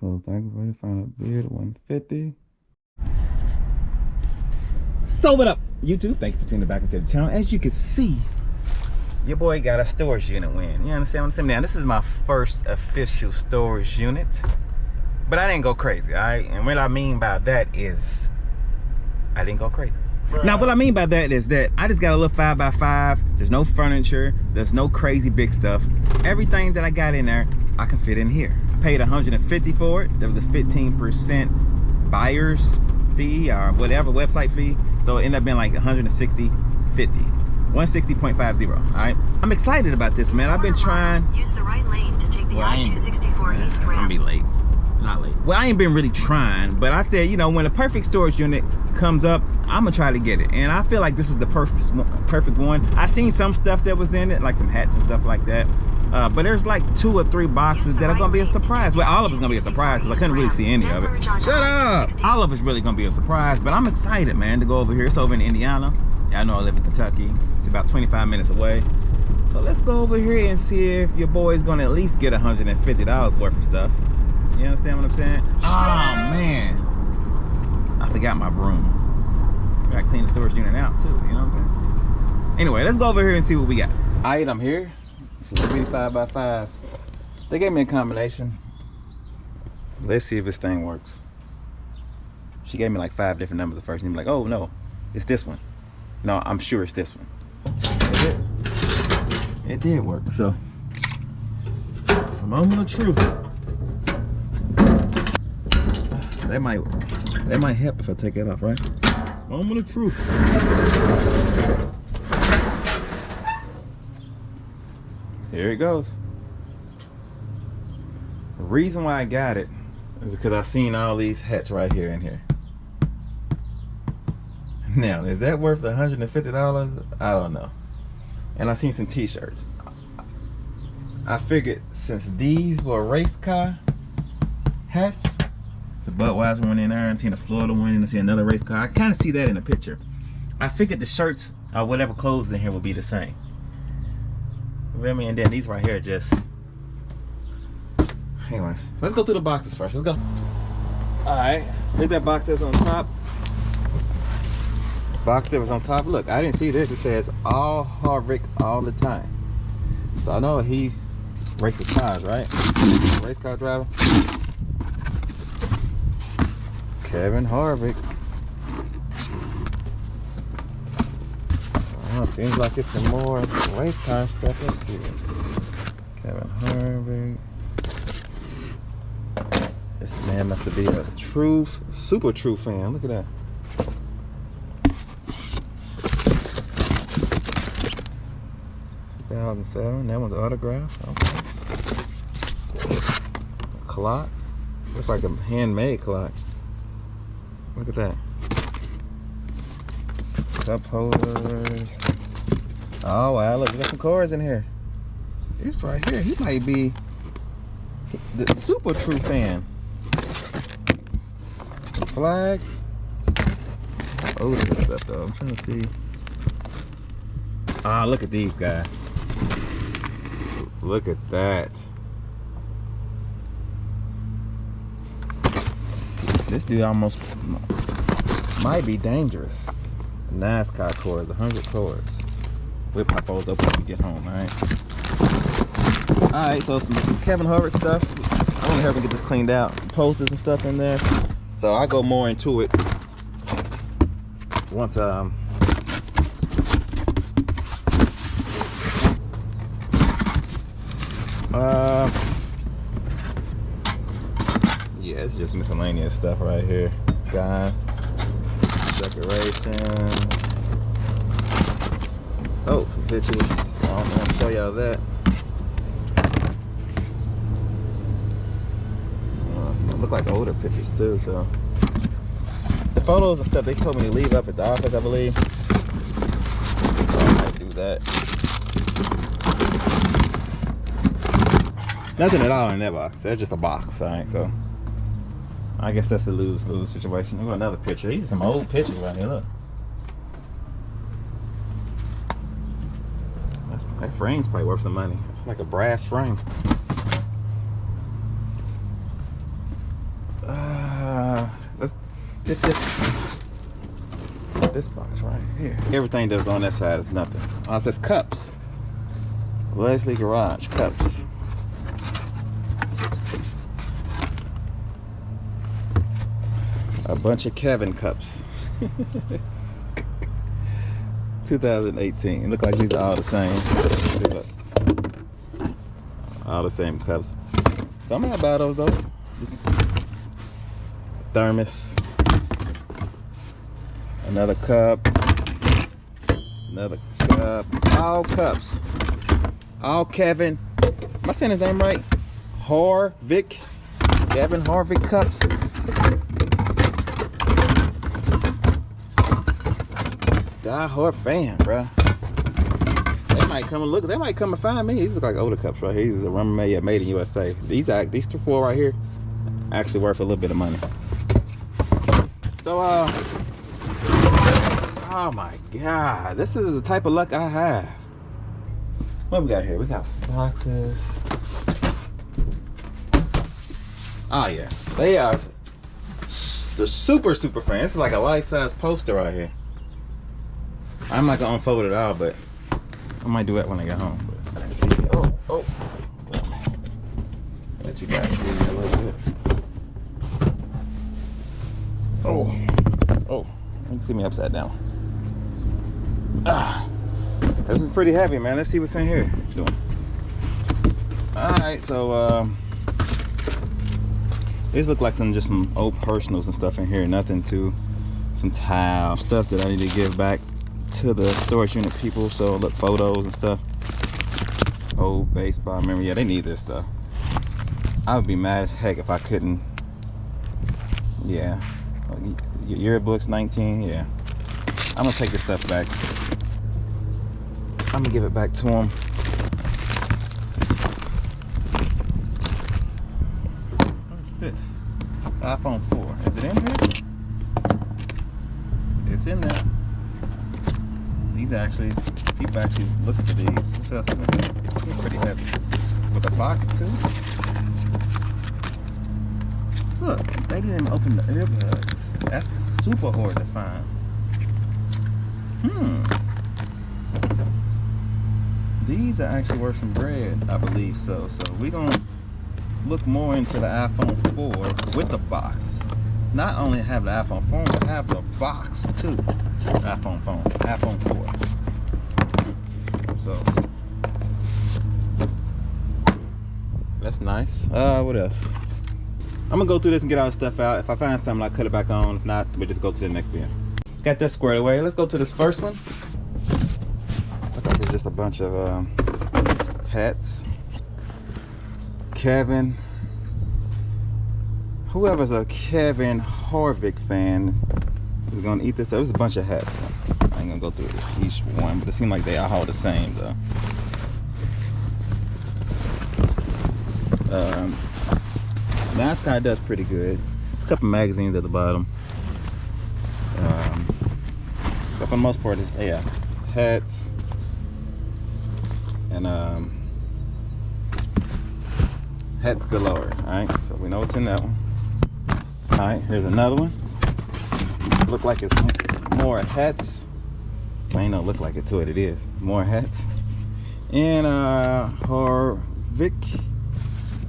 close. Thank you for the final bid, 150. So what up, YouTube? Thank you for tuning back into the channel. As you can see, your boy got a storage unit win. You understand what I'm saying? Now, this is my first official storage unit, but I didn't go crazy, all right? And what I mean by that is I didn't go crazy. Now, what I mean by that is that I just got a little 5x5. There's no furniture. There's no crazy big stuff. Everything that I got in there, I can fit in here. I paid $150 for it. There was a 15% buyer's fee or whatever, website fee. So it ended up being like 160.50. 160.50, all right? I'm excited about this, man. I've been trying. Use the right lane to take the I-264 East ramp. I'm gonna be late. Not late. Well, I ain't been really trying, but I said, you know, when a perfect storage unit comes up, I'm gonna try to get it. And I feel like this was the perfect one. I seen some stuff that was in it, like some hats and stuff like that. But there's like 2 or 3 boxes that are gonna be a surprise. Well, all of it's gonna be a surprise because I couldn't really see any of it. Shut up! All of it's really gonna be a surprise, but I'm excited, man, to go over here. It's over in Indiana. Yeah, I know I live in Kentucky. It's about 25 minutes away. So let's go over here and see if your boy's gonna at least get $150 worth of stuff. You understand what I'm saying? Oh man, I forgot my broom. I gotta clean the storage unit out too, you know what I'm saying? Anyway, let's go over here and see what we got. All right, I'm here. It's a 5x5. They gave me a combination. Let's see if this thing works. She gave me like 5 different numbers at first, and you're like, oh no, it's this one. No, I'm sure it's this one. It did work, so a moment of truth. That might help if I take it off, right? Moment of truth. Here it goes. The reason why I got it is because I seen all these hats right here and here. Now, is that worth $150? I don't know. And I seen some t-shirts. I figured since these were race car hats, it's a Budweiser one in there, and I seen a Florida one, and I see another race car. I kind of see that in the picture. I figured the shirts or whatever clothes in here would be the same. You feel me? And then these right here just. Anyways, let's go through the boxes first. Let's go. All right, here's that box that's on top. Box that was on top. Look, I didn't see this. It says all Harvick all the time. So I know he races cars, right? Race car driver. Kevin Harvick. Oh, seems like it's some more race car stuff. Let's see. Kevin Harvick. This man must be a super true fan. Look at that. That one's autographed. Okay. A clock. Looks like a handmade clock. Look at that. Cup holders. Oh wow, look, there's some cards in here. This right here, he might be the super true fan. Some flags. Oh, look at this stuff though. I'm trying to see. Ah, look at these guys. Look at that. This dude almost might be dangerous. NASCAR cords, 100 cords. We'll pop those open when we get home, alright? Alright, so some Kevin Harvick stuff. I want to help him get this cleaned out. Some posters and stuff in there. So I'll go more into it once yeah, it's just miscellaneous stuff right here, guys. Decoration. Oh, some pictures. I'm gonna show y'all that. Some look like older pictures too. So the photos and stuff they told me to leave up at the office, I believe. So I might do that. Nothing at all in that box. That's just a box, alright? So I guess that's the lose-lose situation. Look at another picture. These are some old pictures right here. Look. That frame's probably worth some money. It's like a brass frame. Get this box right here. Everything that's on that side is nothing. Oh, it says cups. Leslie Garage cups. A bunch of Kevin cups. 2018. It look like these are all the same. Look. All the same cups. Some I buy those though. Thermos. Another cup. Another cup. All cups. All Kevin. Am I saying his name right? Harvick. Kevin Harvick cups. Die hard fan, bruh. They might come and look. They might come and find me. These look like older cups right here. These are Rubbermaid made in USA. These 4 right here actually worth a little bit of money. So oh my God, this is the type of luck I have. What we got here? We got some boxes. Oh yeah, they are the super fan. This is like a life-size poster right here. I'm not gonna unfold it all, but I might do that when I get home. But let's see. Oh. Let you guys see a little bit. Oh. You can see me upside down. This is pretty heavy, man. Let's see what's in here. Alright, so these look like some old personals and stuff in here. Nothing to some tile stuff that I need to give back to the storage unit people. So look, photos and stuff. Old baseball memory. Yeah, they need this stuff. I would be mad as heck if I couldn't. Yeah, your yearbooks 19. Yeah, I'm gonna take this stuff back. I'm gonna give it back to them. What's this? iPhone 4. Is it in here? It's in there. These actually, people actually looking for these. What's else in there? It's pretty heavy. With a box too. Look, they didn't even open the earbuds. That's super hard to find. These are actually worth some bread, I believe so. So we're gonna look more into the iPhone 4 with the box. Not only have the iPhone phone, but have the box too. iPhone 4. So that's nice. What else? I'm gonna go through this and get all the stuff out. If I find something, I'll cut it back on. If not, we'll just go to the next bin. Got that squared away. Let's go to this first one. Looks like it's just a bunch of hats. Kevin. Whoever's a Kevin Harvick fan is gonna eat this up. There's a bunch of hats. I ain't gonna go through each one, but it seems like they are all the same though. NASCAR does pretty good. There's a couple magazines at the bottom. But for the most part, it's hats and hats galore. Alright, so we know what's in that one. Alright, here's another one. Look like it's more hats. I ain't no look like it to it. It is more hats. And Harvick.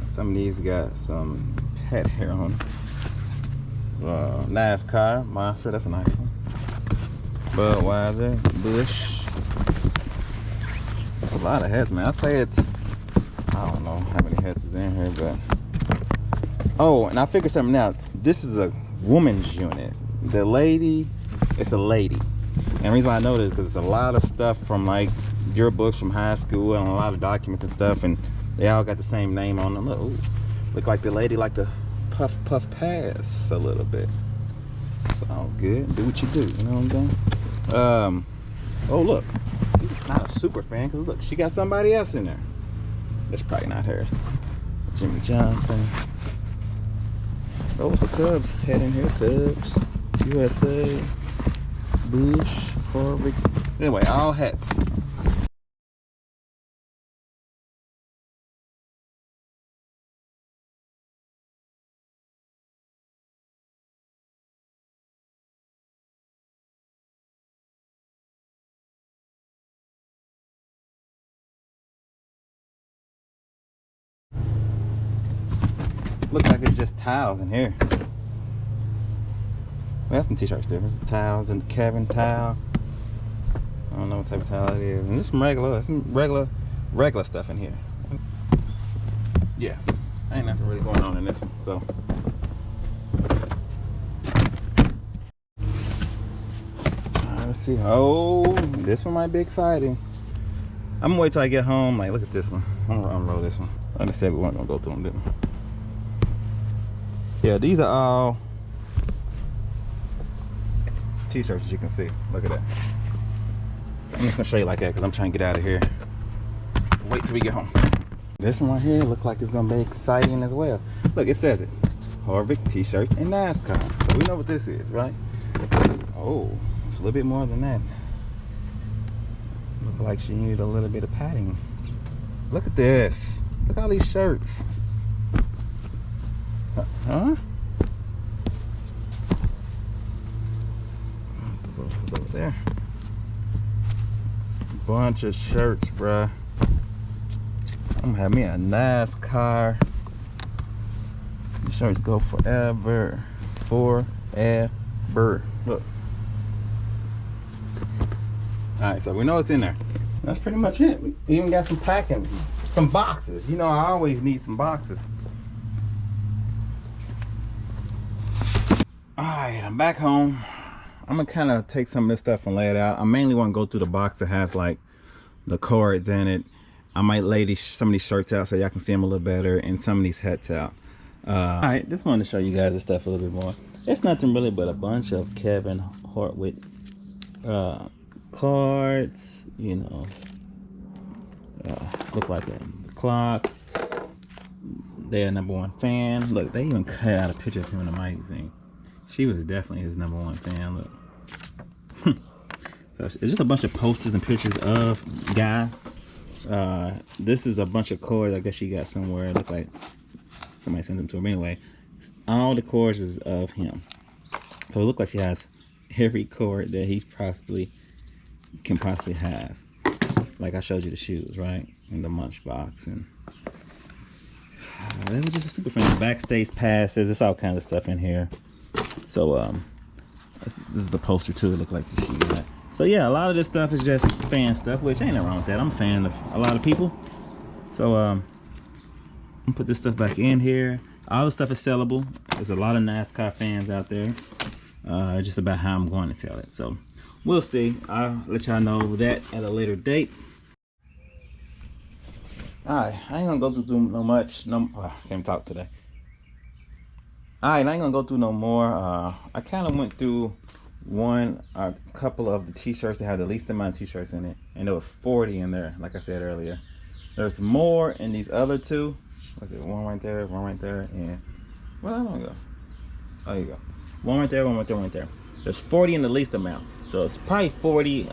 Some of these got some pet hair on them. NASCAR Monster. That's a nice one. Budweiser, Bush. There's a lot of hats, man. I say it's, I don't know how many hats is in here, but oh, and I figured something out. This is a woman's unit. The lady, it's a lady. And the reason why I know this is because it's a lot of stuff from like your books from high school and a lot of documents and stuff, and they all got the same name on them. Look like the lady like to puff pass a little bit. It's all good. Do what you do. You know what I'm saying? Oh look, not a super fan because look, she got somebody else in there. That's probably not hers. Jimmy Johnson. Oh, what's the Cubs head in here? Cubs, USA, Bush, Harvick. Anyway, all hats. Looks like it's just towels in here. We have some t-shirts there. There's towels and Kevin towel. I don't know what type of towel it is. And there's some regular stuff in here. Yeah, ain't nothing really going on in this one. So let's see. Oh, this one might be exciting. I'm gonna wait till I get home. Like, look at this one. I'm gonna unroll this one. Like I said, we weren't gonna go through them, didn't we? Yeah, these are all t-shirts, as you can see. Look at that. I'm just gonna show you like that because I'm trying to get out of here. Wait till we get home. This one right here looks like it's gonna be exciting as well. Look, it says it. Harvick t-shirts and NASCAR. So we know what this is, right? Oh, it's a little bit more than that. Look like she needed a little bit of padding. Look at this. Look at all these shirts. Huh? What's over there? Bunch of shirts, bruh. I'm gonna have me a NASCAR. The shirts go forever. Forever. Look. Alright, so we know what's in there. That's pretty much it. We even got some packing, some boxes. You know, I always need some boxes. Alright, I'm back home. I'm gonna kind of take some of this stuff and lay it out. I mainly want to go through the box that has like the cards in it. I might lay some of these shirts out so y'all can see them a little better, and some of these hats out. Alright, just wanted to show you guys this stuff a little bit more. It's nothing really but a bunch of Kevin Harvick cards, you know. Look like a clock. They're #1 fan. Look, they even cut out a picture of him in the magazine. She was definitely his #1 fan. Look. So it's just a bunch of posters and pictures of Guy. This is a bunch of cords I guess she got somewhere. It looked like somebody sent them to her. Anyway, all the cords is of him. So it looked like she has every cord that he's can possibly have. Like I showed you the shoes, right? And the lunchbox, and they were just a super fan. Backstage passes, it's all kinds of stuff in here. So this is the poster too. It looked like the shoe got. So yeah, a lot of this stuff is just fan stuff, which ain't nothing wrong with that. I'm a fan of a lot of people. So I'm gonna put this stuff back in here. All the stuff is sellable. There's a lot of NASCAR fans out there. Just about how I'm going to sell it. So we'll see. I'll let y'all know that at a later date. Alright, I ain't gonna go through much. I can't talk today. Alright, I ain't gonna go through no more. I kind of went through a couple of the t-shirts that had the least amount of t-shirts in it, and there was 40 in there, like I said earlier. There's more in these other two. Look at one right there, and where am I gonna go? Oh, you go. One right there, one right there, one right there. There's 40 in the least amount, so it's probably 40.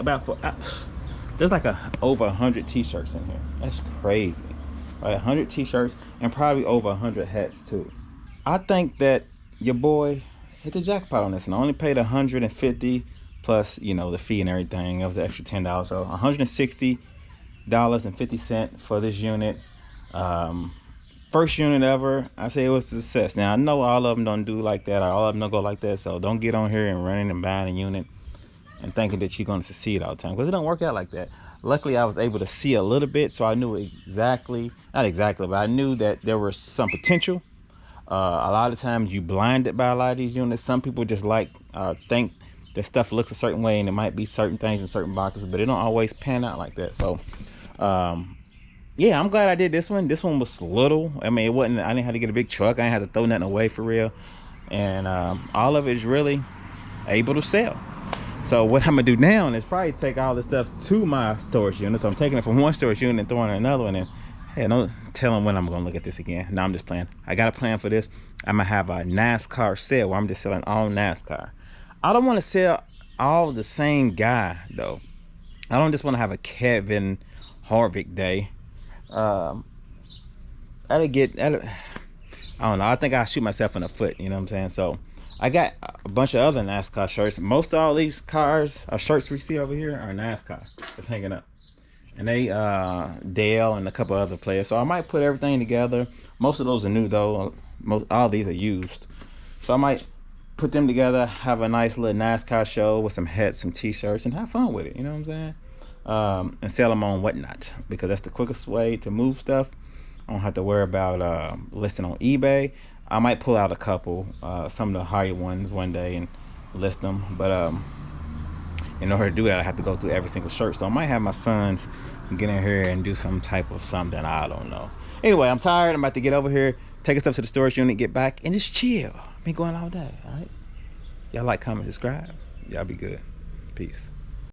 There's like over 100 t-shirts in here. That's crazy. Right, 100 t-shirts and probably over 100 hats too. I think that your boy hit the jackpot on this, and I only paid $150 plus, you know, the fee and everything. It was the extra $10, so $160.50 for this unit. First unit ever. I say it was a success. Now I know all of them don't do like that, or all of them don't go like that, so don't get on here and running and buying a unit and thinking that you're going to succeed all the time, because it don't work out like that. Luckily, I was able to see a little bit, so I knew not exactly, but I knew that there was some potential. A lot of times you blinded by a lot of these units. Some people just think that stuff looks a certain way, and it might be certain things in certain boxes, but it don't always pan out like that. So yeah, I'm glad I did this one. This one was little. I mean, I didn't have to get a big truck. I didn't have to throw nothing away for real. And all of it is really able to sell. So what I'm gonna do now is probably take all this stuff to my storage unit. So I'm taking it from one storage unit and throwing it in another one. And hey, don't tell them when I'm gonna look at this again. No, I'm just playing. I got a plan for this. I'm gonna have a NASCAR sale where I'm just selling all NASCAR. I don't want to sell all the same guy though. I don't just want to have a Kevin Harvick day. I don't know. I think I'll shoot myself in the foot. You know what I'm saying? So I got a bunch of other NASCAR shirts. Most of all these shirts we see over here are NASCAR. It's hanging up. And they Dale and a couple other players. So I might put everything together. Most of those are new though. all these are used. So I might put them together, have a nice little NASCAR show with some hats, some t-shirts, and have fun with it. You know what I'm saying? And sell them on Whatnot, because that's the quickest way to move stuff. I don't have to worry about listing on eBay. I might pull out a couple, some of the higher ones one day and list them. But in order to do that, I have to go through every single shirt. So I might have my sons get in here and do some type of something. I don't know. Anyway, I'm tired. I'm about to get over here, take stuff to the storage unit, get back, and just chill. I've been going all day, all right? Y'all like, comment, subscribe. Y'all be good. Peace.